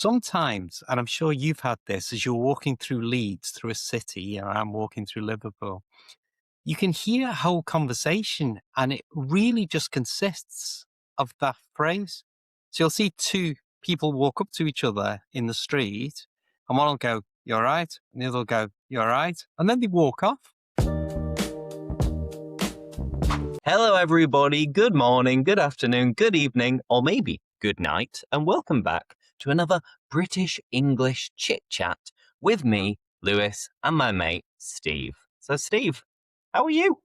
Sometimes, and I'm sure you've had this, as you're walking through Leeds, through a city, or I'm walking through Liverpool, you can hear a whole conversation and it really just consists of that phrase. So you'll see two people walk up to each other in the street and one will go, "You all right?" And the other will go, "You all right?" And then they walk off. Hello, everybody. Good morning, good afternoon, good evening, or maybe good night, and welcome back to another British English chit chat with me, Lewis, and my mate, Steve. So, Steve, how are you?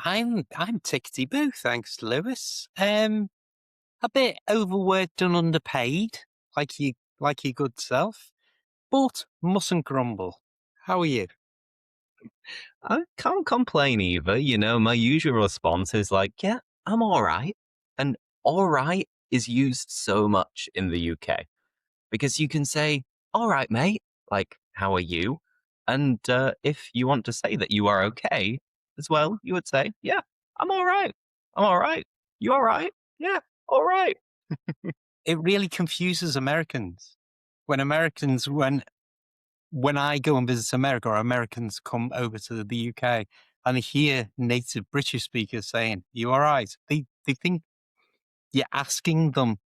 I'm tickety boo, thanks, Lewis. A bit overworked and underpaid, like your good self, but mustn't grumble. How are you? I can't complain either. You know, my usual response is like, yeah, I'm all right. And all right is used so much in the UK because you can say, all right, mate, like, how are you? And if you want to say that you are okay as well, you would say, yeah, I'm all right. I'm all right. You all right? Yeah, all right. It really confuses Americans. When I go and visit America, or Americans come over to the UK and they hear native British speakers saying, "You all right?" They think you're asking them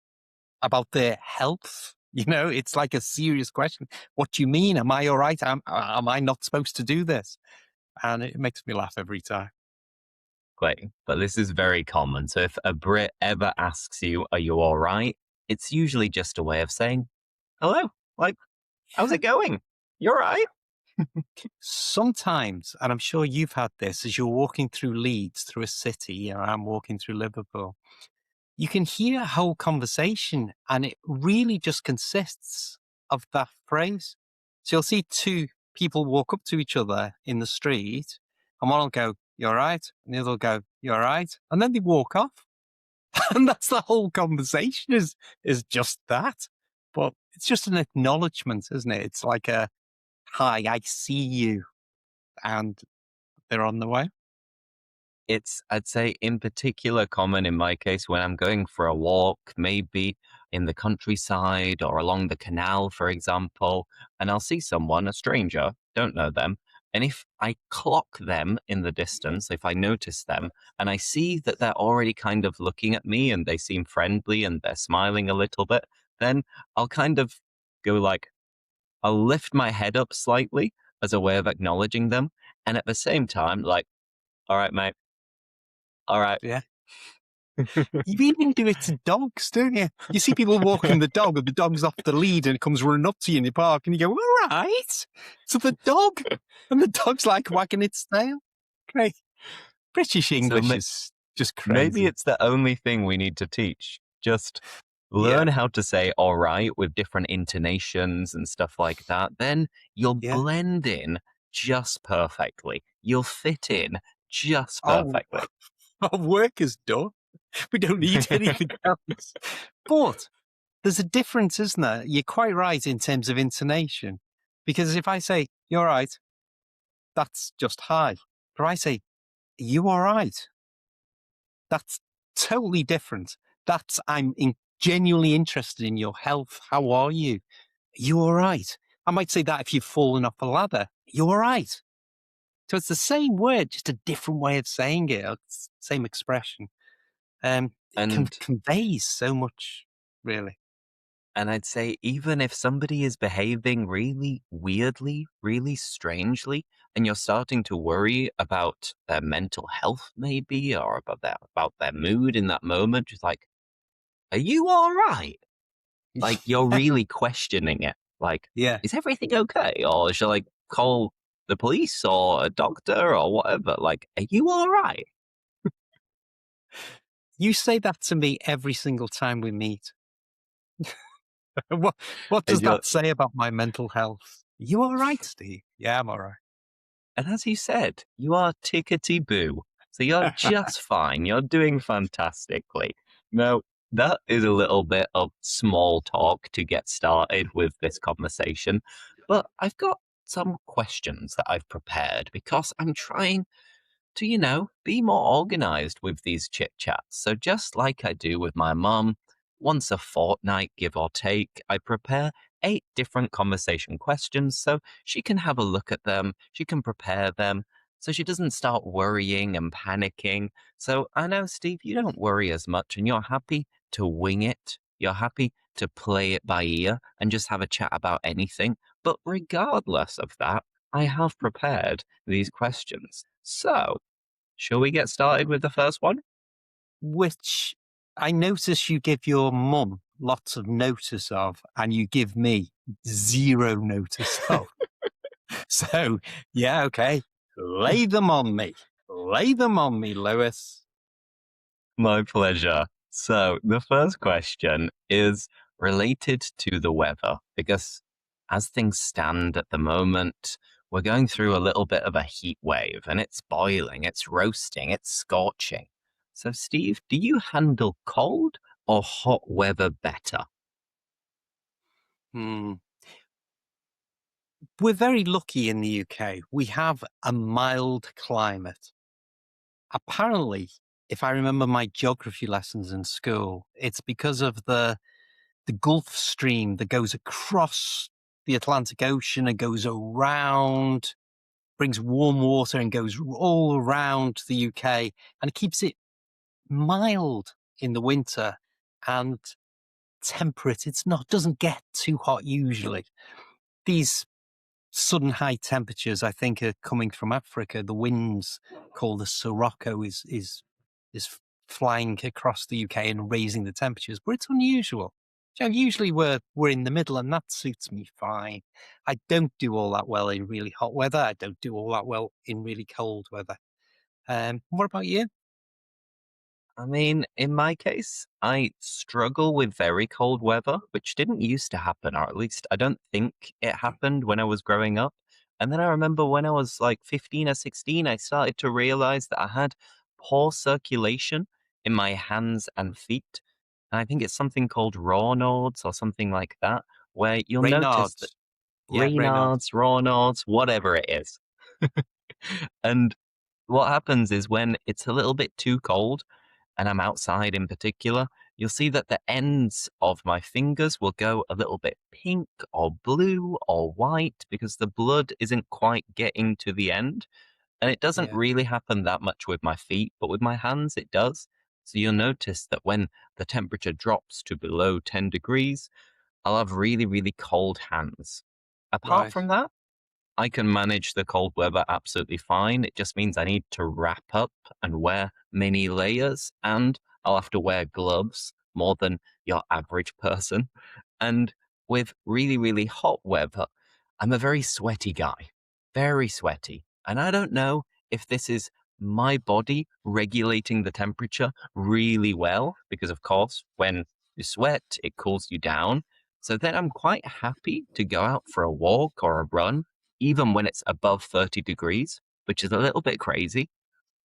about their health. You know, it's like a serious question. What do you mean? Am I all right? Am I not supposed to do this? And it makes me laugh every time. Great. But this is very common. So if a Brit ever asks you, are you all right? It's usually just a way of saying, hello. Like, how's it going? You all right? Sometimes, and I'm sure you've had this, as you're walking through Leeds, through a city, or I'm walking through Liverpool, you can hear a whole conversation and it really just consists of that phrase. So you'll see two people walk up to each other in the street and one will go, "You all right?" And the other will go, "You all right?" And then they walk off. And that's the whole conversation is just that. But it's just an acknowledgement, isn't it? It's like a, "Hi, I see you," and they're on the way. It's, I'd say, in particular common in my case when I'm going for a walk, maybe in the countryside or along the canal, for example, and I'll see someone, a stranger, don't know them. And if I clock them in the distance, if I notice them and I see that they're already kind of looking at me and they seem friendly and they're smiling a little bit, then I'll kind of go like, I'll lift my head up slightly as a way of acknowledging them. And at the same time, like, all right, mate. All right. Yeah. You even do it to dogs, don't you? You see people walking the dog, and the dog's off the lead, and it comes running up to you in the park, and you go, "All right." So the dog, and the dog's like wagging its tail. Great. British So English is just maybe crazy. it's the only thing we need to teach. Just Yeah, learn how to say all right with different intonations and stuff like that. Then you'll yeah. blend in just perfectly. You'll fit in just Oh, perfectly. our work is done. We don't need anything else. But there's a difference, isn't there? You're quite right in terms of intonation, because if I say "You're right," that's just hi. But if I say "You all right?" That's totally different. That's genuinely interested in your health. How are you? Are you all right? I might say that if you've fallen off a ladder. You all right? So it's the same word, just a different way of saying it. It's same expression. It And conveys so much, really. And I'd say even if somebody is behaving really weirdly, really strangely, and you're starting to worry about their mental health maybe, or about their mood in that moment, just like, are you all right? Like you're really questioning it. Like, Yeah. is everything okay? Or shall I call the police or a doctor or whatever? Like, are you all right? You say that to me every single time we meet. what what And does you're that say about my mental health? You all right, Steve? Yeah, I'm all right. And as you said, you are tickety boo. So you're just fine. You're doing fantastically. Now, that is a little bit of small talk to get started with this conversation. But I've got some questions that I've prepared because I'm trying to, be more organized with these chit chats. So just like I do with my mum, once a fortnight, give or take, I prepare 8 different conversation questions so she can have a look at them, she can prepare them, so she doesn't start worrying and panicking. So I know, Steve, you don't worry as much and you're happy to wing it. You're happy to play it by ear and just have a chat about anything. But regardless of that, I have prepared these questions. So, shall we get started with the first one? Which I notice you give your mum lots of notice of, and you give me zero notice of. So, yeah, okay. Lay them on me. Lay them on me, Lewis. My pleasure. So, the first question is related to the weather because, as things stand at the moment, we're going through a little bit of a heat wave and it's boiling, it's roasting, it's scorching. So, Steve, do you handle cold or hot weather better? Hmm. We're very lucky in the UK. We have a mild climate. Apparently, if I remember my geography lessons in school, it's because of the Gulf Stream that goes across the Atlantic Ocean and goes around, brings warm water and goes all around the UK, and it keeps it mild in the winter and temperate. It's not doesn't get too hot usually. These sudden high temperatures, I think, are coming from Africa. The winds called the Sirocco is flying across the UK and raising the temperatures, but it's unusual. So usually we're in the middle, and that suits me fine. I don't do all that well in really hot weather. I don't do all that well in really cold weather. What about you? I mean, in my case, I struggle with very cold weather, which didn't used to happen, or at least I don't think it happened when I was growing up. And then I remember when I was like 15 or 16, I started to realize that I had poor circulation in my hands and feet. And I think it's something called Raynaud's or something like that, where you'll notice that Reynards. Yeah, Reynards. Raynaud's, whatever it is. And what happens is when it's a little bit too cold, and I'm outside in particular, you'll see that the ends of my fingers will go a little bit pink or blue or white because the blood isn't quite getting to the end. And it doesn't Yeah, really happen that much with my feet, but with my hands, it does. So you'll notice that when the temperature drops to below 10 degrees, I'll have really, really cold hands. Apart right. from that, I can manage the cold weather absolutely fine. It just means I need to wrap up and wear many layers, and I'll have to wear gloves more than your average person. And with really, really hot weather, I'm a very sweaty guy, very sweaty. And I don't know if this is my body regulating the temperature really well, because of course, when you sweat, it cools you down. So then I'm quite happy to go out for a walk or a run even when it's above 30 degrees, which is a little bit crazy.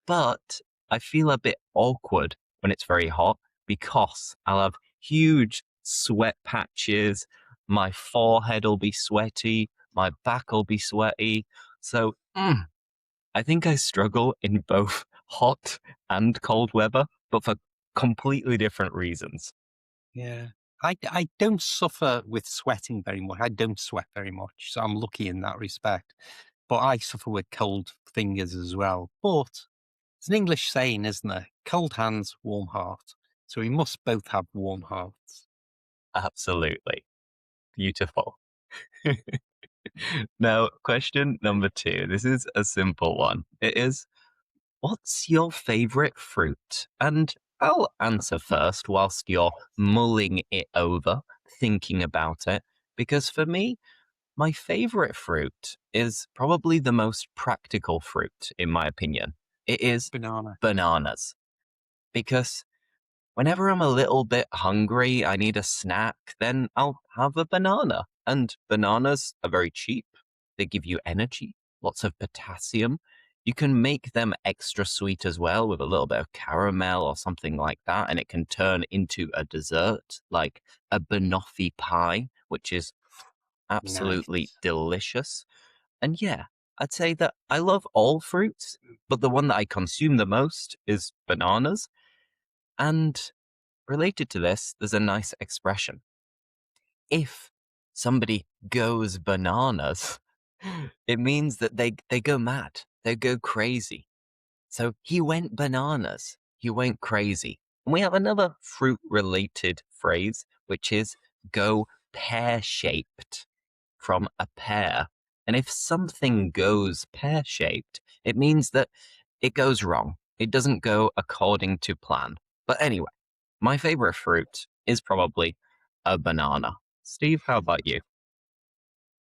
But I feel a bit awkward when it's very hot because I'll have huge sweat patches. My forehead will be sweaty. My back will be sweaty. So I think I struggle in both hot and cold weather, but for completely different reasons. Yeah. I don't suffer with sweating very much. I don't sweat very much, so I'm lucky in that respect. But I suffer with cold fingers as well. But it's an English saying, isn't there? Cold hands, warm heart. So we must both have warm hearts. Absolutely. Beautiful. Now, question number two. This is a simple one. It is, what's your favorite fruit? And I'll answer first whilst you're mulling it over, thinking about it. Because for me, my favorite fruit is probably the most practical fruit, in my opinion. It is Banana. bananas. Because whenever I'm a little bit hungry, I need a snack, then I'll have a banana. And bananas are very cheap. They give you energy, lots of potassium. You can make them extra sweet as well with a little bit of caramel or something like that, and it can turn into a dessert like a banoffee pie, which is absolutely Nice. delicious. And yeah, I'd say that I love all fruits, but the one that I consume the most is bananas. And related to this, there's a nice expression. If somebody goes bananas, it means that they go mad, they go crazy. So he went bananas, he went crazy. And we have another fruit related phrase, which is go pear shaped, from a pear. And if something goes pear shaped, it means that it goes wrong. It doesn't go according to plan. But anyway, my favorite fruit is probably a banana. Steve, how about you?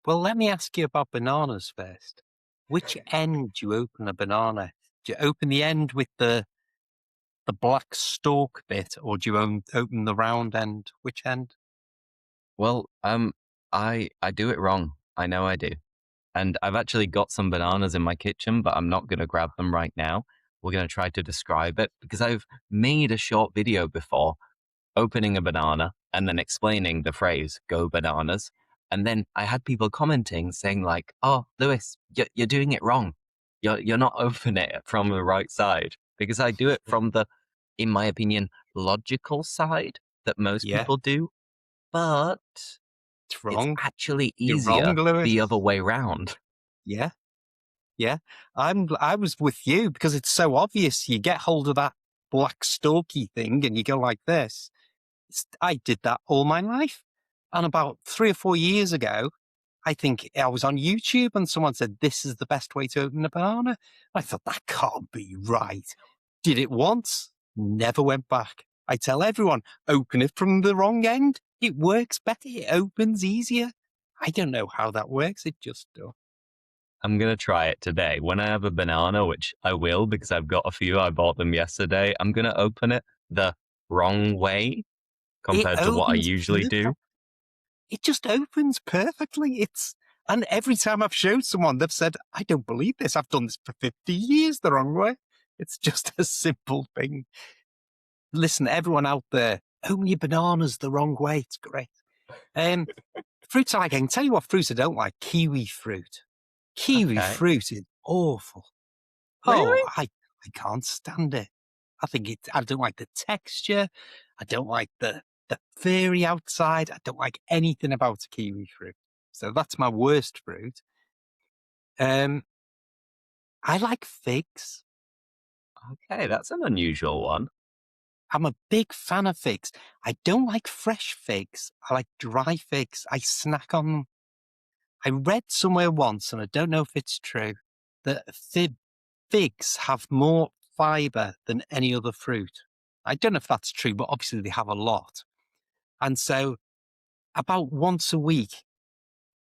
Well, let me ask you about bananas first. Which end do you open a banana? Do you open the end with the black stalk bit, or do you open the round end? Which end? Well, I do it wrong. I know I do. And I've actually got some bananas in my kitchen, but I'm not going to grab them right now. We're going to try to describe it because I've made a short video before opening a banana and then explaining the phrase go bananas. And then I had people commenting saying like, "Oh, Lewis, you're doing it wrong. You're not opening it from the right side," because I do it from the, in my opinion, logical side that most Yeah, people do, but it's it's wrong. actually You're wrong, easier Lewis. the other way round. Yeah, yeah. I was with you because it's so obvious. You get hold of that black stalky thing and you go like this. I did that all my life. And about 3 or 4 years ago, I think I was on YouTube and someone said, this is the best way to open a banana. I thought, that can't be right. Did it once, never went back. I tell everyone, open it from the wrong end. It works better. It opens easier. I don't know how that works. It just does. I'm gonna try it today. When I have a banana, which I will because I've got a few, I bought them yesterday, I'm gonna open it the wrong way It compared to what I opens usually do. perfect. It just opens perfectly. And every time I've showed someone, they've said, I don't believe this. I've done this for 50 years the wrong way. It's just a simple thing. Listen, everyone out there, open your bananas the wrong way. It's great. Um, Fruits I can tell you what fruits I don't like. Kiwi fruit. Kiwi Okay. fruit is awful. Oh, Really? I can't stand it. I don't like the texture. I don't like the furry outside. I don't like anything about a kiwi fruit. So that's my worst fruit. Um, I like figs. Okay, that's an unusual one. I'm a big fan of figs. I don't like fresh figs. I like dry figs. I snack on them. I read somewhere once, and I don't know if it's true, that figs have more fiber than any other fruit. I don't know if that's true, but obviously they have a lot. And so about once a week,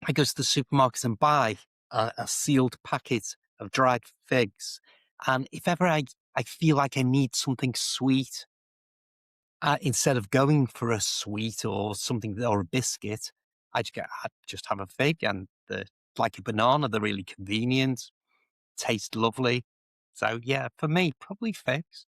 I go to the supermarket and buy a sealed packet of dried figs. And if ever I feel like I need something sweet, instead of going for a sweet or something or a biscuit, I just have a fig and like a banana. They're really convenient, taste lovely. So yeah, for me, probably figs.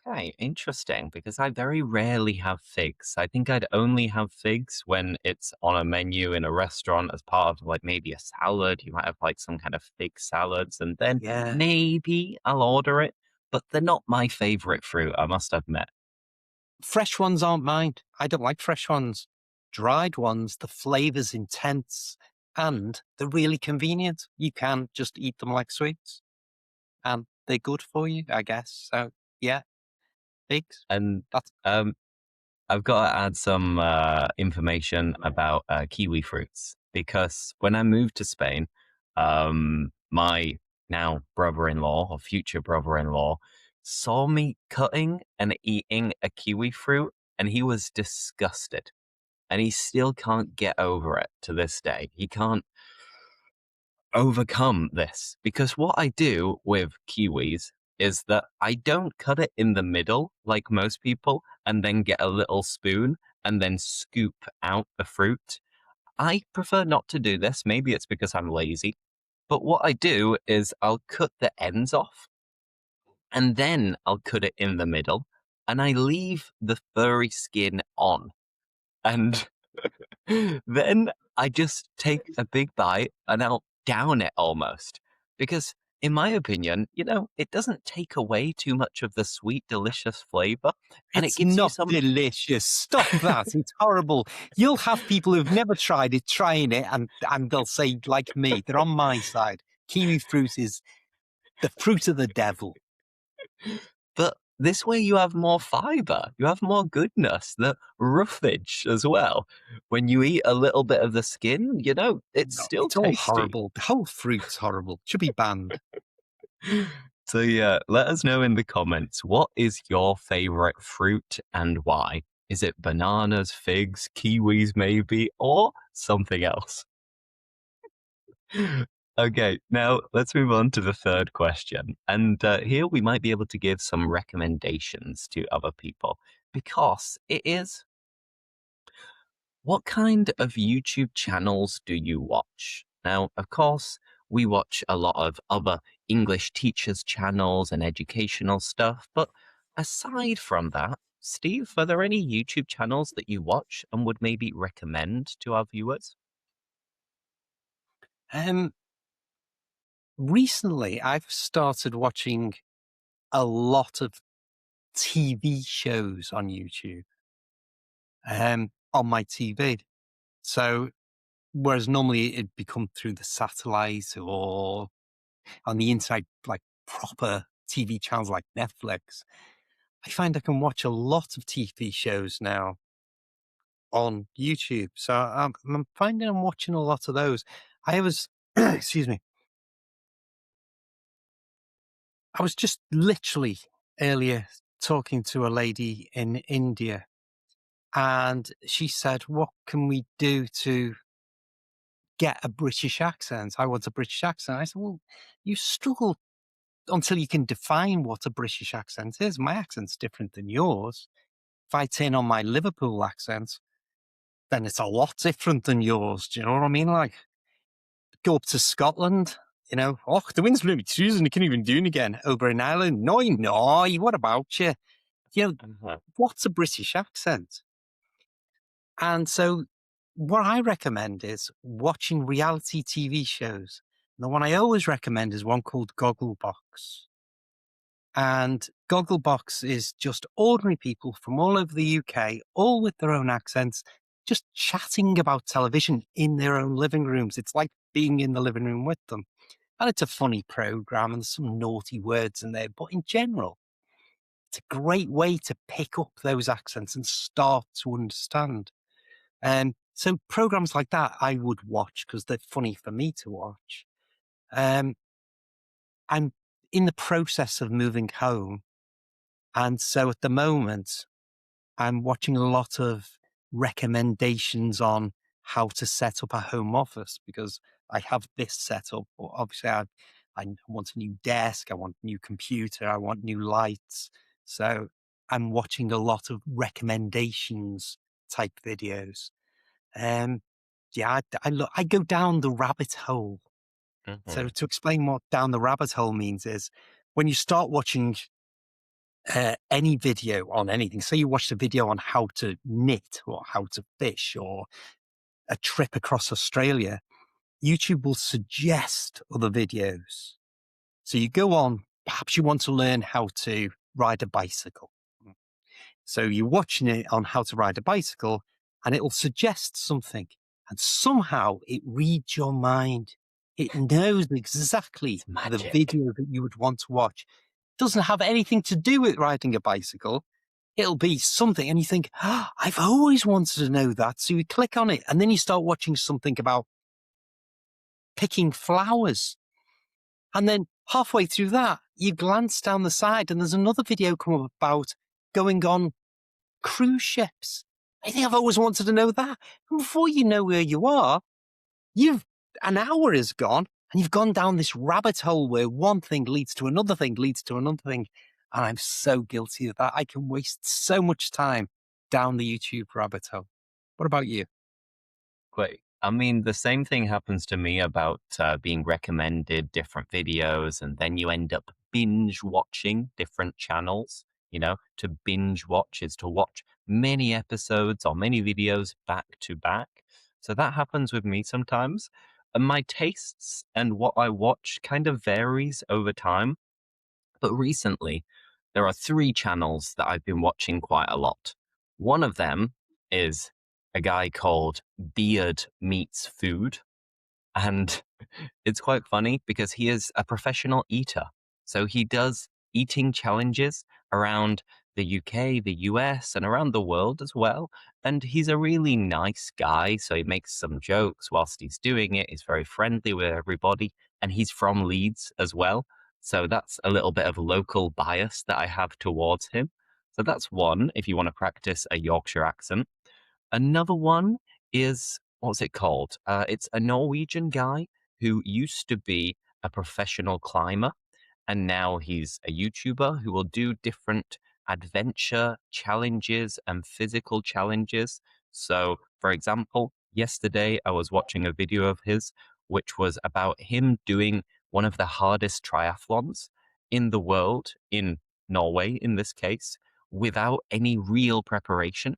Okay, interesting, because I very rarely have figs. I think I'd only have figs when it's on a menu in a restaurant as part of like maybe a salad. You might have like some kind of fig salads, and then Yeah, maybe I'll order it, but they're not my favorite fruit, I must admit. fresh ones aren't mine. I don't like fresh ones. Dried ones, the flavor's intense and they're really convenient. You can just eat them like sweets and they're good for you, I guess. So yeah, figs. And That's um, I've got to add some information about kiwi fruits because when I moved to Spain, my now brother-in-law or future brother-in-law saw me cutting and eating a kiwi fruit, and he was disgusted. And he still can't get over it to this day. He can't overcome this because what I do with kiwis is that I don't cut it in the middle like most people and then get a little spoon and then scoop out the fruit. I prefer not to do this. Maybe it's because I'm lazy. But what I do is I'll cut the ends off and then I'll cut it in the middle and I leave the furry skin on. And then I just take a big bite and I'll down it almost because in my opinion, it doesn't take away too much of the sweet, delicious flavor, and it It's gives you not some. delicious. Stop that. It's horrible. You'll have people who've never tried it trying it, and they'll say, like me, they're on my side. Kiwi fruit is the fruit of the devil. But this way you have more fiber, you have more goodness, the roughage as well. When you eat a little bit of the skin, it's No, still it's all tasty. horrible. The whole fruit's horrible. Should be banned. So yeah, let us know in the comments, what is your favorite fruit and why? Is it bananas, figs, kiwis maybe, or something else? Okay, now let's move on to the third question. And here we might be able to give some recommendations to other people because it is, what kind of YouTube channels do you watch? Now, of course, we watch a lot of other English teachers' channels and educational stuff, but aside from that, Steve, are there any YouTube channels that you watch and would maybe recommend to our viewers? Um, Recently, I've started watching a lot of TV shows on YouTube, on my TV. So, whereas normally it'd become through the satellite or on the inside, like proper TV channels like Netflix, I find I can watch a lot of TV shows now on YouTube. So I'm finding I'm watching a lot of those. I was, excuse me, I was just literally earlier talking to a lady in India, and she said, "What can we do to get a British accent? I want a British accent." I said, "Well, you struggle until you can define what a British accent is. My accent's different than yours. If I turn on my Liverpool accent, then it's a lot different than yours. Do you know what I mean? Like, go up to Scotland, oh, the wind's blowing trees and you can't even do it again. Over in Ireland, no, no, what about you? You know, Uh-huh. what's a British accent? And so what I recommend is watching reality TV shows. The one I always recommend is one called Gogglebox. And Gogglebox is just ordinary people from all over the UK, all with their own accents, just chatting about television in their own living rooms. It's like being in the living room with them. And it's a funny program and there's some naughty words in there. But in general, it's a great way to pick up those accents and start to understand. So programs like that I would watch because they're funny for me to watch. Um, I'm in the process of moving home. And so at the moment, I'm watching a lot of recommendations on how to set up a home office because I have this set up. But obviously, I want a new desk, I want a new computer, I want new lights. So I'm watching a lot of recommendations type videos. Um, yeah, I go down the rabbit hole. So Mhm. to explain what down the rabbit hole means is when you start watching any video on anything. Say you watched a video on how to knit or how to fish or a trip across Australia, YouTube will suggest other videos. So you go on, perhaps you want to learn how to ride a bicycle. So you're watching it on how to ride a bicycle and it'll suggest something. And somehow it reads your mind. It knows exactly It's the magic. video that you would want to watch. Doesn't have anything to do with riding a bicycle. It'll be something, and you think, I've always wanted to know that. So you click on it, and then you start watching something about picking flowers. And then halfway through that, you glance down the side, and there's another video come up about going on cruise ships. I think I've always wanted to know that. And before you know where you are, you've an hour is gone and you've gone down this rabbit hole where one thing leads to another thing leads to another thing. And I'm so guilty of that. I can waste so much time down the YouTube rabbit hole. What about you? Great. I mean, the same thing happens to me about being recommended different videos, and then you end up binge watching different channels. To binge watch is to watch many episodes or many videos back to back. So that happens with me sometimes. my tastes and what I watch kind of varies over time. But recently, there are three channels that I've been watching quite a lot. One of them is a guy called Beard Meets Food. And it's quite funny because he is a professional eater. So he does eating challenges around the UK, the US, and around the world as well. And he's a really nice guy. So he makes some jokes whilst he's doing it. He's very friendly with everybody. And he's from Leeds as well. So that's a little bit of local bias that I have towards him. So that's one if you want to practice a Yorkshire accent. Another one is what's it called? It's a Norwegian guy who used to be a professional climber, and now he's a YouTuber who will do different adventure challenges and physical challenges. So, for example, yesterday I was watching a video of his, which was about him doing one of the hardest triathlons in the world, in Norway in this case, without any real preparation.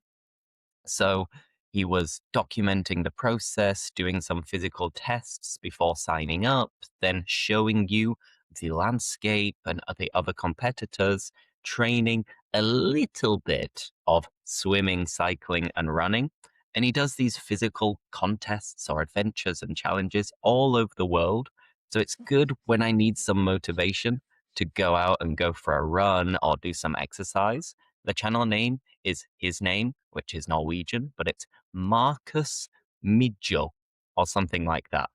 So he was documenting the process, doing some physical tests before signing up, then showing you the landscape and the other competitors, training a little bit of swimming, cycling, and running. And he does these physical contests or adventures and challenges all over the world. So it's good when I need some motivation to go out and go for a run or do some exercise. The channel name is his name, which is Norwegian, but it's Marcus Midjo or something like that.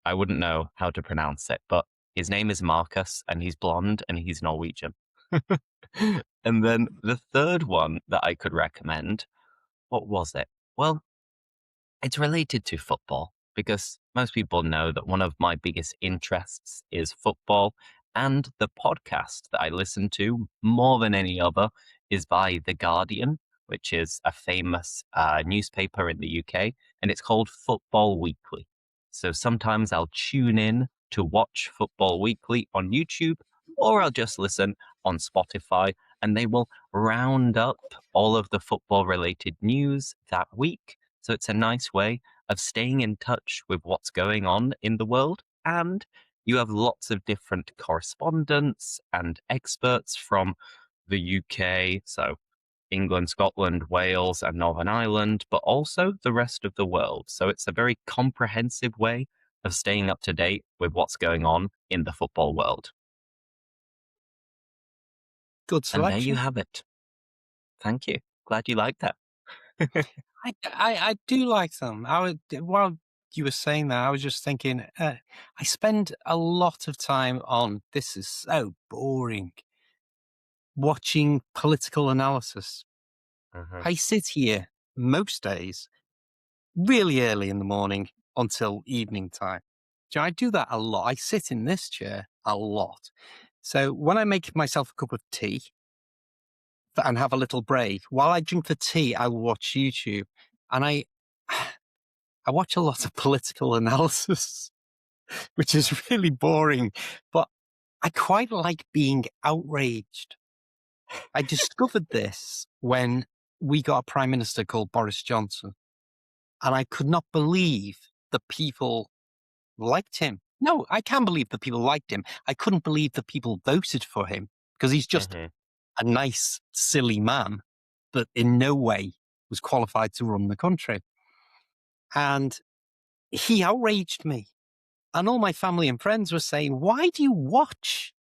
I wouldn't know how to pronounce it, but his name is Marcus and he's blonde and he's Norwegian. And then the third one that I could recommend, what was it? Well, it's related to football because most people know that one of my biggest interests is football. And the podcast that I listen to more than any other is by The Guardian, which is a famous newspaper in the UK, and it's called Football Weekly. So sometimes I'll tune in to watch Football Weekly on YouTube, or I'll just listen on Spotify, and they will round up all of the football related news that week. So it's a nice way of staying in touch with what's going on in the world. And you have lots of different correspondents and experts from the UK, so England, Scotland, Wales, and Northern Ireland, but also the rest of the world. So it's a very comprehensive way of staying up to date with what's going on in the football world. Good And there you selection. have it. Thank you. Glad you liked that. I do like them. While you were saying that, I was just thinking, I spend a lot of time on, this is so boring, watching political analysis. Mhm. I sit here most days really early in the morning until evening time. So I do that a lot. I sit in this chair a lot. So when I make myself a cup of tea and have a little break, while I drink the tea, I will watch YouTube. And I watch a lot of political analysis, which is really boring, but I quite like being outraged. I discovered this when we got a prime minister called Boris Johnson, and I could not believe the people liked him. No, I can believe the people liked him. I couldn't believe the people voted for him because he's just Mhm. a nice, silly man that in no way was qualified to run the country. And he outraged me. And all my family and friends were saying, why do you watch?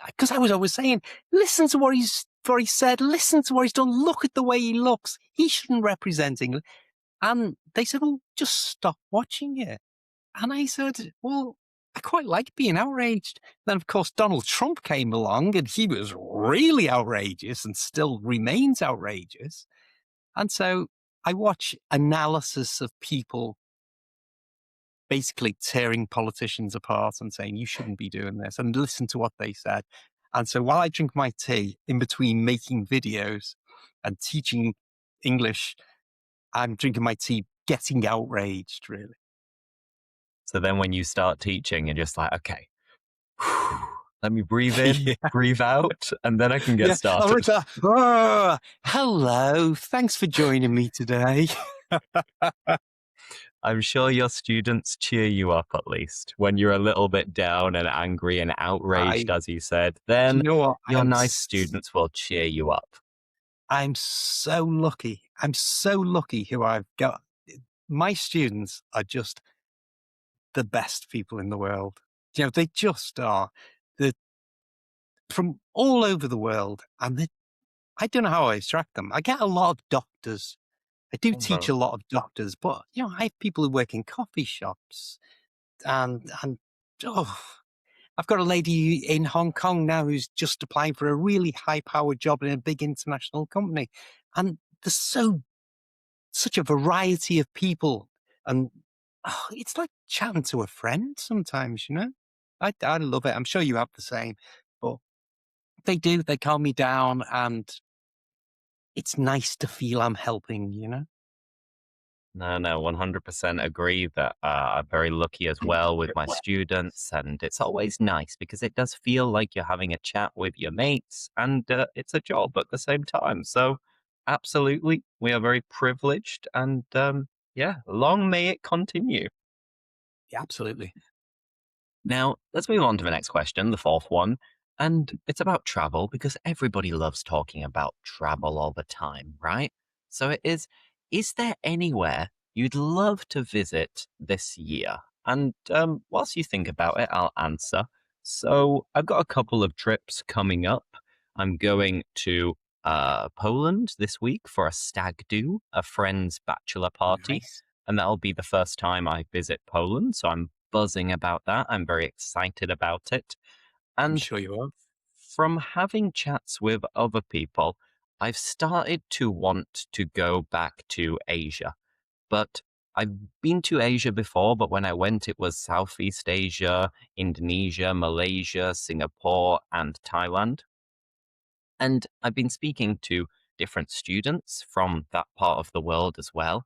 Because I was always saying, listen to what he said, listen to what he's done, look at the way he looks. He shouldn't represent England. And they said, well, just stop watching it. And I said, well, I quite like being outraged. Then, of course, Donald Trump came along and he was really outrageous and still remains outrageous. And so I watch analysis of people basically tearing politicians apart and saying, you shouldn't be doing this, and listen to what they said. And so while I drink my tea in between making videos and teaching English, I'm drinking my tea, getting outraged, really. So then when you start teaching, you're just like, okay, let me breathe in, Yeah. breathe out, and then I can get Yeah. I'm like started. that. "Oh, hello. Thanks for joining me today." I'm sure your students cheer you up at least when you're a little bit down and angry and outraged, I as you said. Do you Then know what? your nice students will cheer you up. I'm so lucky. I'm so lucky who I've got. My students are just the best people in the world. You know, they just are. They're from all over the world, and I don't know how I extract them. I get a lot of doctors. I do teach Mhm. a lot of doctors, but you know, I have people who work in coffee shops, and oh, I've got a lady in Hong Kong now who's just applying for a really high-powered job in a big international company, and there's such a variety of people, and it's like chatting to a friend sometimes. You know, I love it. I'm sure you have the same, but they do. They calm me down, and it's nice to feel I'm helping. You know. No, no, 100% agree that I'm very lucky as well with my students. And it's always nice because it does feel like you're having a chat with your mates and it's a job at the same time. So, absolutely, we are very privileged. And yeah, long may it continue. Yeah, absolutely. Now, let's move on to the next question, the fourth one. And it's about travel because everybody loves talking about travel all the time, right? So it is there anywhere you'd love to visit this year? And whilst you think about it, I'll answer. So I've got a couple of trips coming up. I'm going to Poland this week for a stag do, a friend's bachelor party. Nice. And that'll be the first time I visit Poland. So I'm buzzing about that. I'm very excited about it. I'm And sure you are. from having chats with other people, I've started to want to go back to Asia. But I've been to Asia before, but when I went, it was Southeast Asia, Indonesia, Malaysia, Singapore, and Thailand. And I've been speaking to different students from that part of the world as well.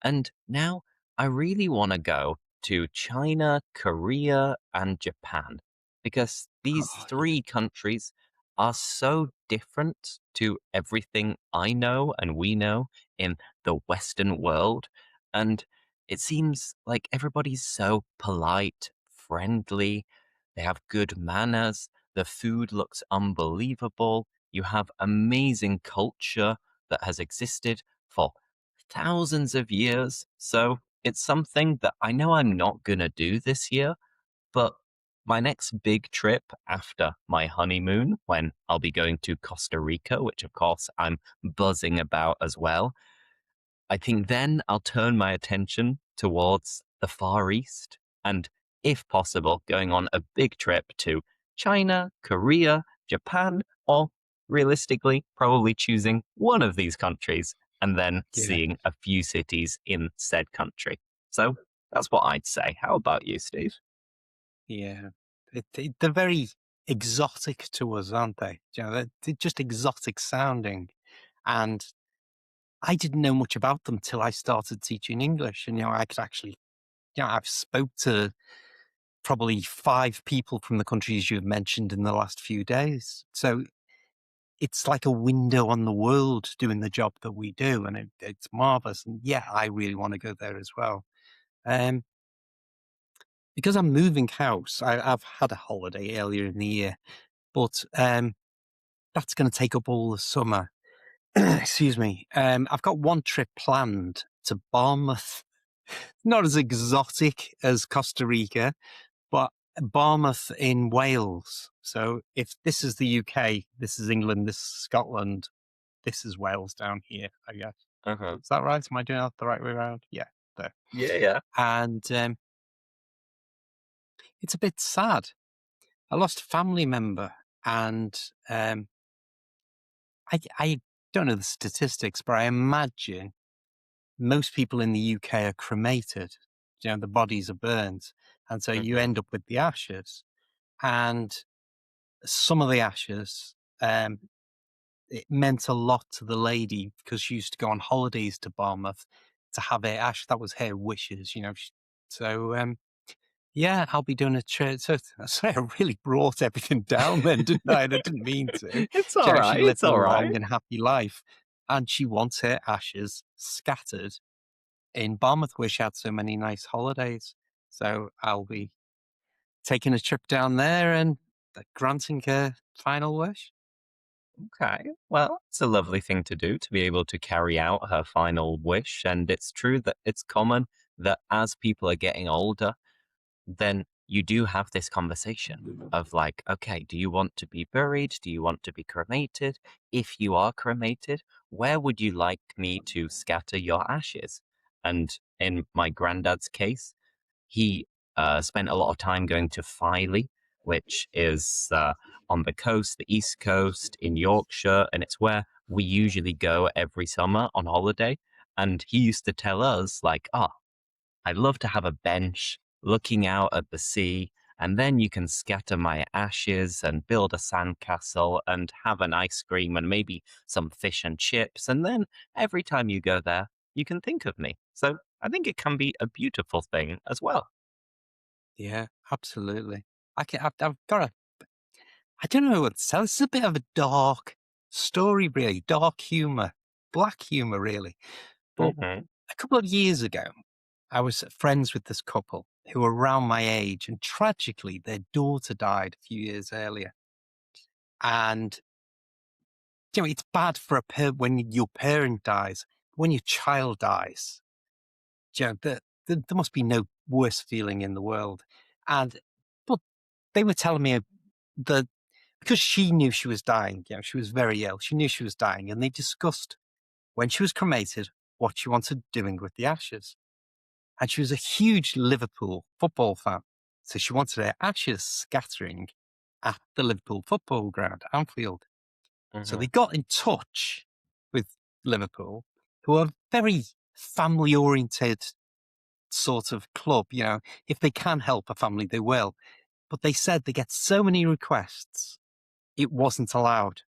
And now I really want to go to China, Korea, and Japan because these Oh, yeah. three countries are so different to everything I know and we know in the Western world. And it seems like everybody's so polite, friendly, they have good manners, the food looks unbelievable, you have amazing culture that has existed for thousands of years. So it's something that I know I'm not going to do this year, but my next big trip after my honeymoon, when I'll be going to Costa Rica, which of course I'm buzzing about as well, I think then I'll turn my attention towards the Far East and, if possible, going on a big trip to China, Korea, Japan, or realistically, probably choosing one of these countries and then Yeah. seeing a few cities in said country. So that's what I'd say. How about you, Steve? Yeah. They're very exotic to us, aren't they? You know, they're just exotic sounding. And I didn't know much about them till I started teaching English. And, you know, I could actually, you know, I've spoke to probably 5 people from the countries you've mentioned in the last few days. So it's like a window on the world doing the job that we do. And it's marvelous. And yeah, I really want to go there as well. Um, because I'm moving house, I've had a holiday earlier in the year, but that's going to take up all the summer. Excuse me. I've got one trip planned to Bournemouth. Not as exotic as Costa Rica, but Bournemouth in Wales. So if this is the UK, this is England, this is Scotland, this is Wales down here, I guess. Uh-huh. Is that right? Am I doing that the right way around? Yeah, there. Yeah, yeah. And it's a bit sad. I lost a family member, and I don't know the statistics, but I imagine most people in the UK are cremated. You know, the bodies are burnt, and so you Hmm. end up with the ashes. And some of the ashes, it meant a lot to the lady because she used to go on holidays to Bournemouth to have her ash. That was her wishes, you know. So yeah, I'll be doing a trip. So I say I really brought everything down then, didn't I? And I didn't mean to. It's You all know, she right. lived It's a all long right. and happy life, and she wants her ashes scattered in Bournemouth where she had so many nice holidays. So I'll be taking a trip down there and granting her final wish. Okay. Well, it's a lovely thing to do to be able to carry out her final wish. And it's true that it's common that as people are getting older, then you do have this conversation of like, okay, do you want to be buried? Do you want to be cremated? If you are cremated, where would you like me to scatter your ashes? And in my granddad's case, he spent a lot of time going to Filey, which is on the coast, the east coast in Yorkshire, and it's where we usually go every summer on holiday. And he used to tell us, like, oh, I'd love to have a bench looking out at the sea, and then you can scatter my ashes and build a sandcastle and have an ice cream and maybe some fish and chips. And then every time you go there, you can think of me. So I think it can be a beautiful thing as well. Yeah, absolutely. I've got a, I don't know what to tell. It's a bit of a dark story, really, dark humor, black humor, really. But Hmm. a couple of years ago, I was friends with this couple who were around my age, and tragically, their daughter died a few years earlier. And it's bad for when your parent dies, when your child dies. There must be no worse feeling in the world. And but they were telling me that because she knew she was dying, she was very ill. She knew she was dying, and they discussed when she was cremated what she wanted doing with the ashes. And she was a huge Liverpool football fan. So she wanted her ashes scattering at the Liverpool football ground, Anfield. So Hmm. they got in touch with Liverpool, who are very family oriented sort of club. If they can help a family, they will. But they said they get so many requests, it wasn't allowed.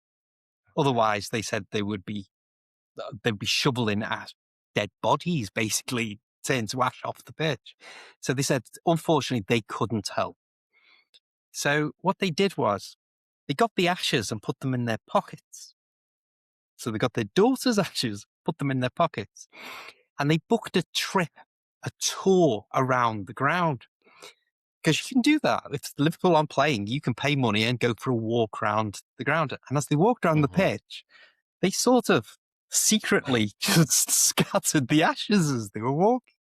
Otherwise, they said they'd be shoveling at dead bodies, basically turned to ash off the pitch. So they said, unfortunately, they couldn't help. So what they did was they got the ashes and put them in their pockets. So they got their daughter's ashes, put them in their pockets, and they booked a trip, a tour around the ground. Because you can do that. If Liverpool aren't playing, you can pay money and go for a walk around the ground. And as they walked around the Hmm. pitch, they sort of secretly just scattered the ashes as they were walking.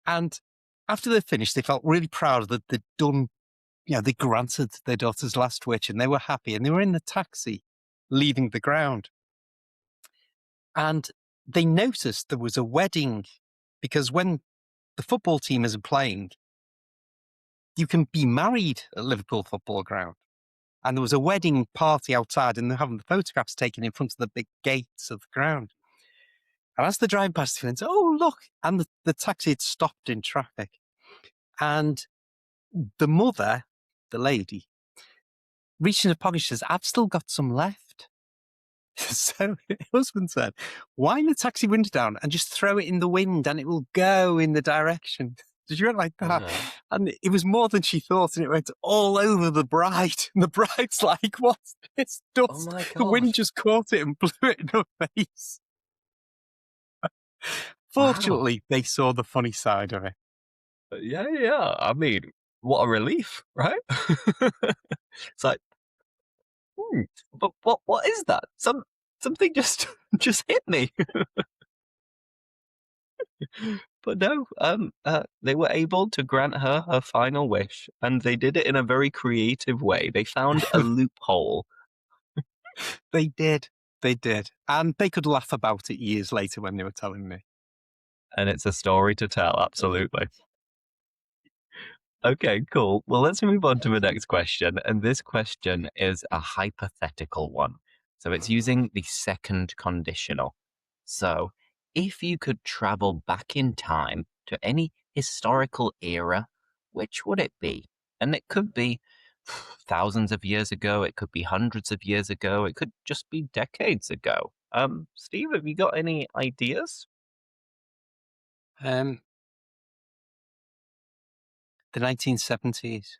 And after they finished, they felt really proud that they'd done, they granted their daughter's last wish and they were happy. And they were in the taxi leaving the ground. And they noticed there was a wedding because when the football team isn't playing, you can be married at Liverpool football ground. And there was a wedding party outside and they're having the photographs taken in front of the big gates of the ground. And as they're driving past, he went, "Oh, look." And the taxi had stopped in traffic. And the mother, the lady, reached in her pocket, she says, "I've still got some left." So her husband said, "Wind the taxi window down and just throw it in the wind and it will go in the direction." Did you went like that? Uh-huh. And it was more than she thought, and it went all over the bride. And the bride's like, "What's this Oh dust?" my The wind God. just caught it and blew it in her face. Wow. Fortunately, they saw the funny side of it. Yeah, yeah. I mean, what a relief, right? It's like, hmm, but what is that? Something just just hit me. But no, they were able to grant her her final wish, and they did it in a very creative way. They found a loophole, They did. They did. And they could laugh about it years later when they were telling me. and it's a story to tell. Absolutely. Okay, cool. Well, let's move on to the next question. And this question is a hypothetical one. So it's using the second conditional. So if you could travel back in time to any historical era, which would it be? And it could be thousands of years ago, it could be hundreds of years ago, it could just be decades ago. Steve, have you got any ideas? Um, the 1970s.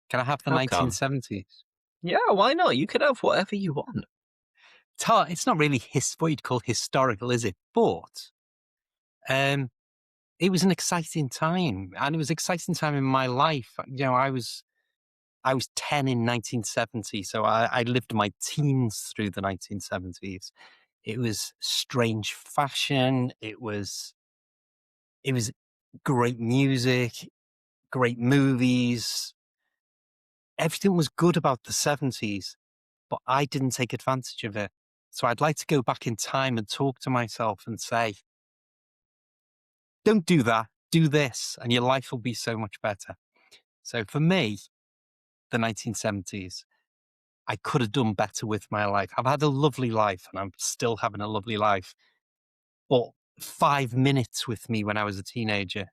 Can I have the How come? 1970s? Yeah, why not? You could have whatever you want. It's not really what you'd call historical, is it? But Um, it was an exciting time, and it was an exciting time in my life. I was 10 in 1970, so I lived my teens through the 1970s. It was strange fashion. It was great music, great movies. Everything was good about the 70s, but I didn't take advantage of it. So I'd like to go back in time and talk to myself and say, don't do that, do this, and your life will be so much better. So for me, the 1970s, I could have done better with my life. I've had a lovely life and I'm still having a lovely life. But 5 minutes with me when I was a teenager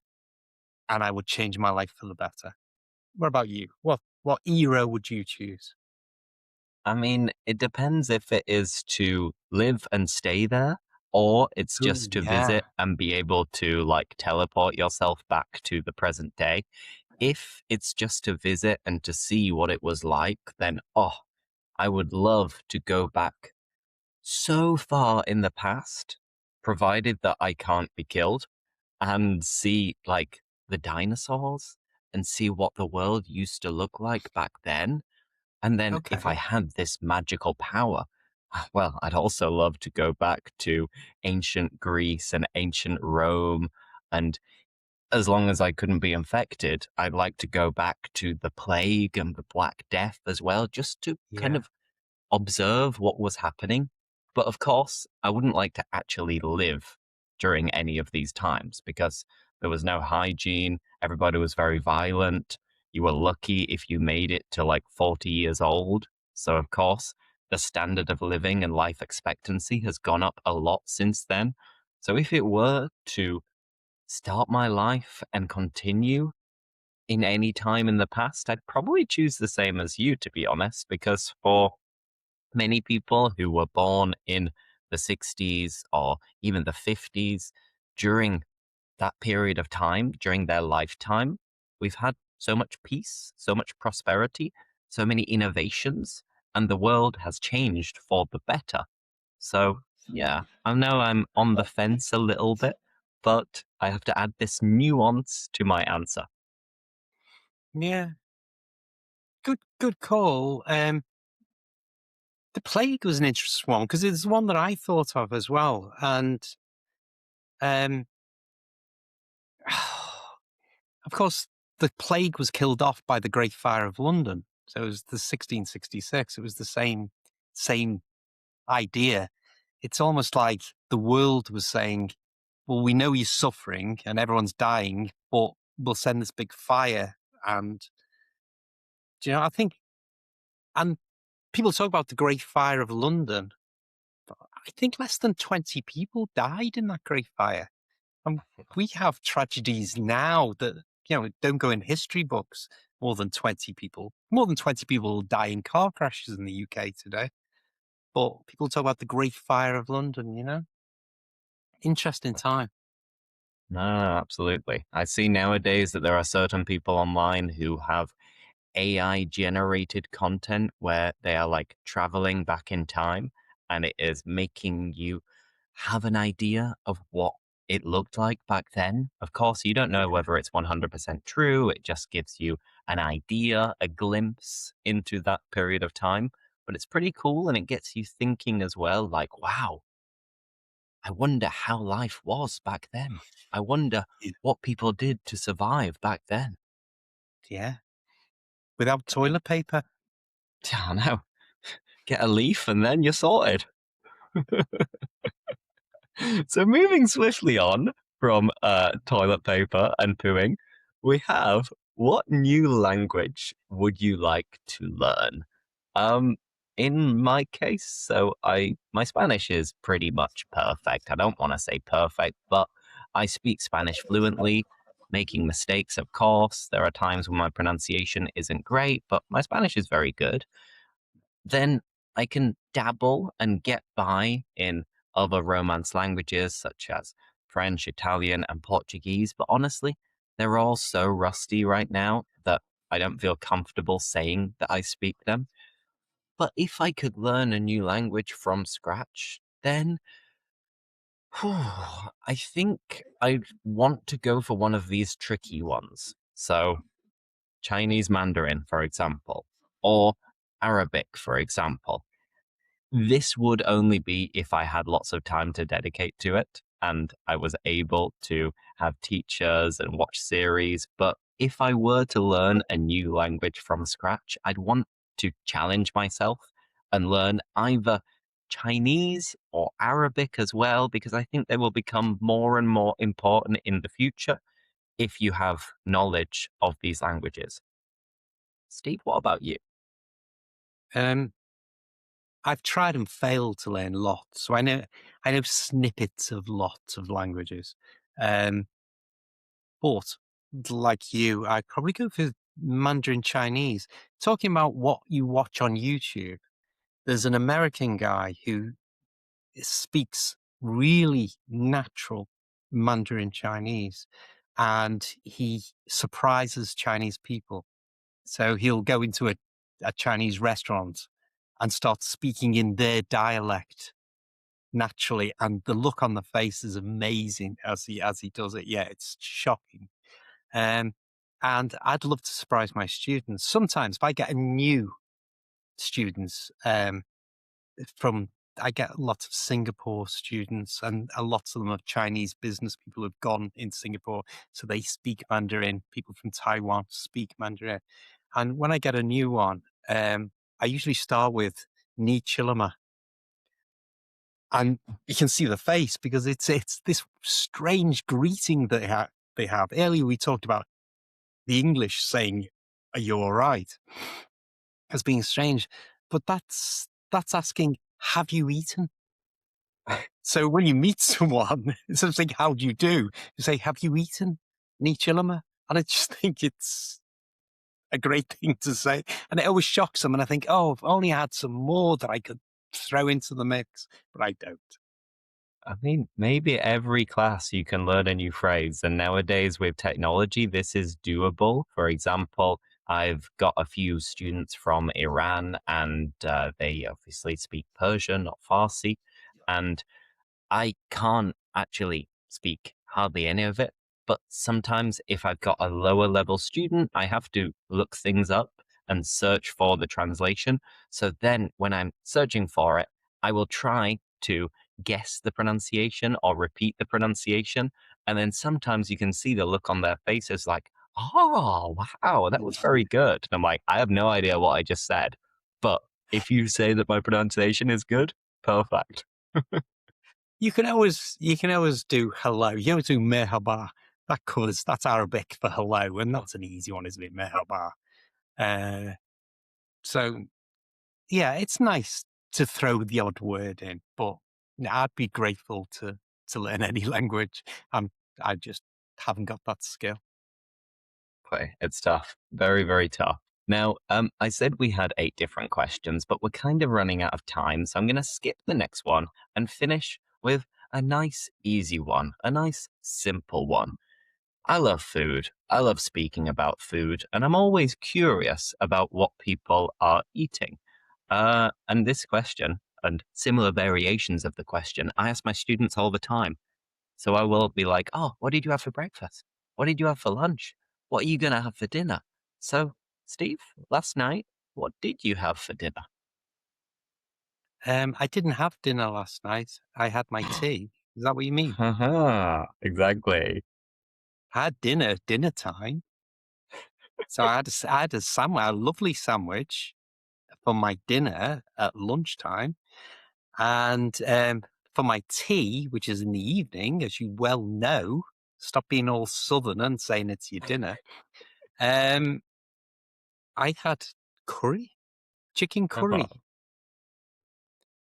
and I would change my life for the better. What about you? What era would you choose? I mean, it depends if it is to live and stay there or it's Ooh, just to yeah. visit and be able to like teleport yourself back to the present day. If it's just to visit and to see what it was like, then I would love to go back so far in the past, provided that I can't be killed, and see like the dinosaurs and see what the world used to look like back then. And then if I Okay. had this magical power, well, I'd also love to go back to ancient Greece and ancient Rome. And as long as I couldn't be infected, I'd like to go back to the plague and the Black Death as well, just to kind Yeah. of observe what was happening. But of course, I wouldn't like to actually live during any of these times because there was no hygiene. Everybody was very violent. You were lucky if you made it to like 40 years old. So, of course, the standard of living and life expectancy has gone up a lot since then. So, if it were to start my life and continue in any time in the past, I'd probably choose the same as you, to be honest, because for many people who were born in the 60s or even the 50s, during that period of time, during their lifetime, we've had so much peace, so much prosperity, so many innovations, and the world has changed for the better. So, yeah, I know I'm on the fence a little bit, but I have to add this nuance to my answer. Yeah. Good call. The plague was an interesting one because it's one that I thought of as well. And um of course the plague was killed off by the Great Fire of London. So it was the 1666. It was the same idea. It's almost like the world was saying, well, we know you're suffering and everyone's dying, but we'll send this big fire. And, I think, and people talk about the Great Fire of London, but I think less than 20 people died in that Great Fire. And we have tragedies now that, don't go in history books. More than 20 people die in car crashes in the UK today. But people talk about the Great Fire of London. Interesting time. No, absolutely. I see nowadays that there are certain people online who have AI generated content where they are like traveling back in time and it is making you have an idea of what it looked like back then. Of course, you don't know Yeah. whether it's 100% true. It just gives you an idea, a glimpse into that period of time. But it's pretty cool and it gets you thinking as well like, wow, I wonder how life was back then. I wonder Yeah. what people did to survive back then. Yeah. Without toilet paper. I know. Get a leaf and then you're sorted. So moving swiftly on from toilet paper and pooing, we have what new language would you like to learn? Um, in my case, so I my Spanish is pretty much perfect. I don't want to say perfect, but I speak Spanish fluently, making mistakes, of course. There are times when my pronunciation isn't great, but my Spanish is very good. Then I can dabble and get by in other Romance languages such as French, Italian, and Portuguese. But honestly, they're all so rusty right now that I don't feel comfortable saying that I speak them. But if I could learn a new language from scratch, then I think I want to go for one of these tricky ones. So, Chinese Mandarin, for example, or Arabic, for example. This would only be if I had lots of time to dedicate to it and I was able to have teachers and watch series. But if I were to learn a new language from scratch, I'd want to challenge myself and learn either Chinese or Arabic as well, because I think they will become more and more important in the future if you have knowledge of these languages. Steve, what about you? Um, I've tried and failed to learn lots, so I know snippets of lots of languages. Um, but like you, I'd probably go for Mandarin Chinese. Talking about what you watch on YouTube, there's an American guy who speaks really natural Mandarin Chinese, and he surprises Chinese people. So he'll go into a Chinese restaurant and start speaking in their dialect naturally, and the look on the face is amazing as he does it. Yeah, it's shocking. Um, and I'd love to surprise my students. Sometimes if I get a new students from I get lots of Singapore students, and a lots of them are Chinese business people who've gone in Singapore, so they speak Mandarin. People from Taiwan speak Mandarin, and when I get a new one, I usually start with "Ni chilima," and you can see the face because it's this strange greeting that they have. Earlier we talked about the English saying, "Are you all right?" as being strange, but that's asking, "Have you eaten?" So when you meet someone, instead of saying, "How do you do?" you say, "Have you eaten?" Ni chilima. And I just think it's a great thing to say. And it always shocks them. And I think, oh, if only I had some more that I could throw into the mix, but I don't. I mean, maybe every class you can learn a new phrase. And nowadays, with technology, this is doable. For example, I've got a few students from Iran, and they obviously speak Persian or Farsi. And I can't actually speak hardly any of it, but sometimes if I've got a lower level student, I have to look things up and search for the translation. So then when I'm searching for it, I will try to guess the pronunciation or repeat the pronunciation. And then sometimes you can see the look on their faces like, oh, wow, that was very good. And I'm like, I have no idea what I just said. But if you say that my pronunciation is good, perfect. You can always do hello. You can always do merhaba. That's Arabic for hello, and that's an easy one, isn't it? Merhaba. Uh, so yeah, it's nice to throw the odd word in, but I'd be grateful to learn any language. I just haven't got that skill. Play. It's tough. Very, very tough. Now, I said we had 8 different questions, but we're kind of running out of time. So I'm going to skip the next one and finish with a nice, easy one, a nice, simple one. I love food. I love speaking about food, and I'm always curious about what people are eating. And this question, and similar variations of the question, I ask my students all the time. So I will be like, "Oh, what did you have for breakfast? What did you have for lunch? What are you gonna have for dinner?" So, Steve, last night, what did you have for dinner? I didn't have dinner last night. I had my tea. Is that what you mean? Haha, exactly. I had dinner time. So I had a sandwich, a lovely sandwich for my dinner at lunchtime. And for my tea, which is in the evening, as you well know, stop being all southern and saying it's your dinner. Um, I had curry, chicken Uh-huh. curry,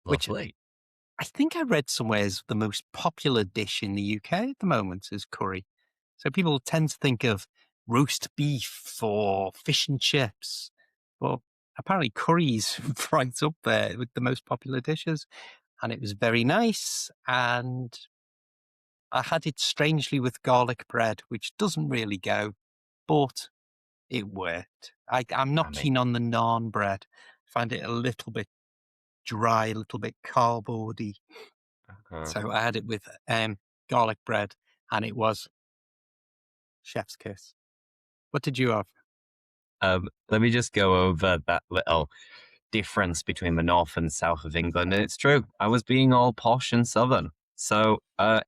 which Lovely. I think I read somewhere is the most popular dish in the UK at the moment is curry. So people tend to think of roast beef or fish and chips, but apparently curry's right up there with the most popular dishes. And it was very nice. And I had it strangely with garlic bread, which doesn't really go, but it worked. I'm I not mean, keen on the naan bread. I find it a little bit dry, a little bit cardboardy. Uh, So I had it with garlic bread, and it was chef's kiss. What did you have? let me just go over that little difference between the north and south of England. And it's true, I was being all posh and southern. So,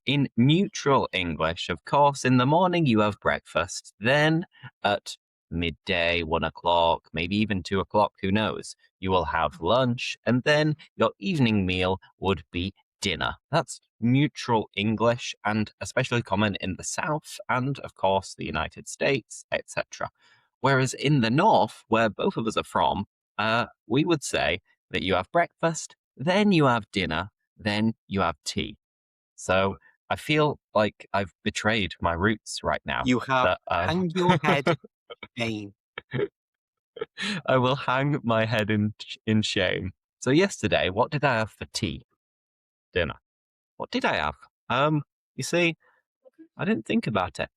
in neutral English, of course, in the morning you have breakfast. Then at midday, 1 o'clock, maybe even 2 o'clock, who knows, you will have lunch. And then your evening meal would be dinner. That's neutral English and especially common in the South and, of course, the United States, etc. Whereas in the North, where both of us are from, we would say that you have breakfast, then you have dinner, then you have tea. So I feel like I've betrayed my roots right now. You have That hang your head in. I will hang my head in shame. So yesterday, what did I have for tea? Dinner. What did I have? You see, I didn't think about it.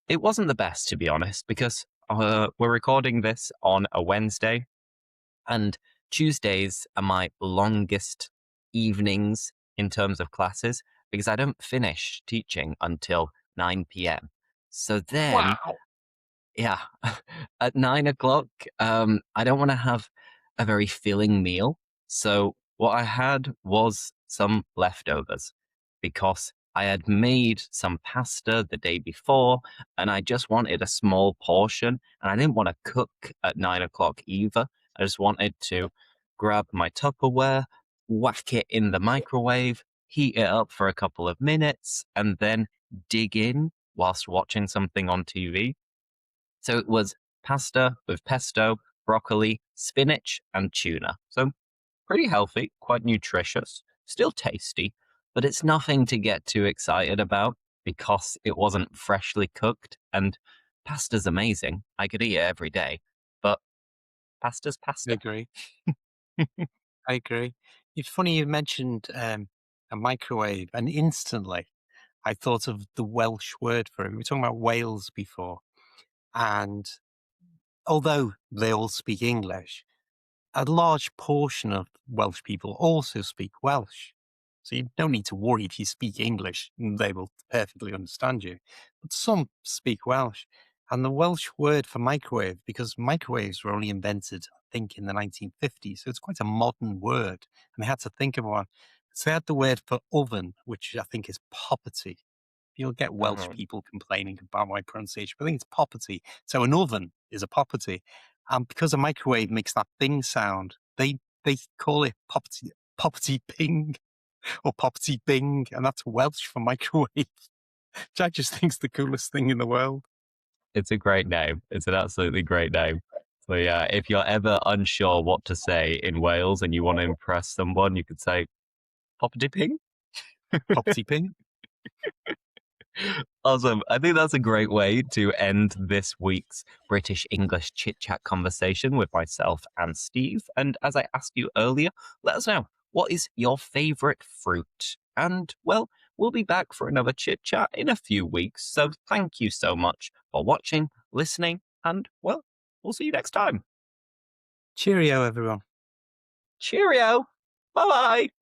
It wasn't the best, to be honest, because we're recording this on a Wednesday, and Tuesdays are my longest evenings in terms of classes because I don't finish teaching until 9 p.m. So then, Wow. yeah, at 9 o'clock, I don't want to have a very filling meal. So what I had was some leftovers because I had made some pasta the day before and I just wanted a small portion and I didn't want to cook at 9 o'clock either. I just wanted to grab my Tupperware, whack it in the microwave, heat it up for a couple of minutes, and then dig in whilst watching something on TV. So it was pasta with pesto, broccoli, spinach, and tuna. So pretty healthy, quite nutritious, still tasty, but it's nothing to get too excited about because it wasn't freshly cooked. And pasta's amazing. I could eat it every day, but pasta's I pasta. agree. I agree. It's funny you mentioned a microwave, and instantly I thought of the Welsh word for it. We were talking about Wales before, and although they all speak English, a large portion of Welsh people also speak Welsh. So you don't need to worry if you speak English, they will perfectly understand you. But some speak Welsh. And the Welsh word for microwave, because microwaves were only invented, I think, in the 1950s, so it's quite a modern word. And they had to think of one. So they had the word for oven, which I think is poppety. You'll get Welsh Mhm. people complaining about my pronunciation, but I think it's poppety. So an oven is a poppety. And because a microwave makes that bing sound, they call it poppety ping or poppety bing, and that's Welsh for microwave, which I just think is the coolest thing in the world. It's a great name. It's an absolutely great name. So yeah, if you're ever unsure what to say in Wales and you want to impress someone, you could say "Poppity ping." Poppety ping. Awesome. I think that's a great way to end this week's British English chit chat conversation with myself and Steve. And as I asked you earlier, let us know, what is your favorite fruit? And well, we'll be back for another chit chat in a few weeks. So thank you so much for watching, listening, and well, we'll see you next time. Cheerio, everyone. Cheerio. Bye bye.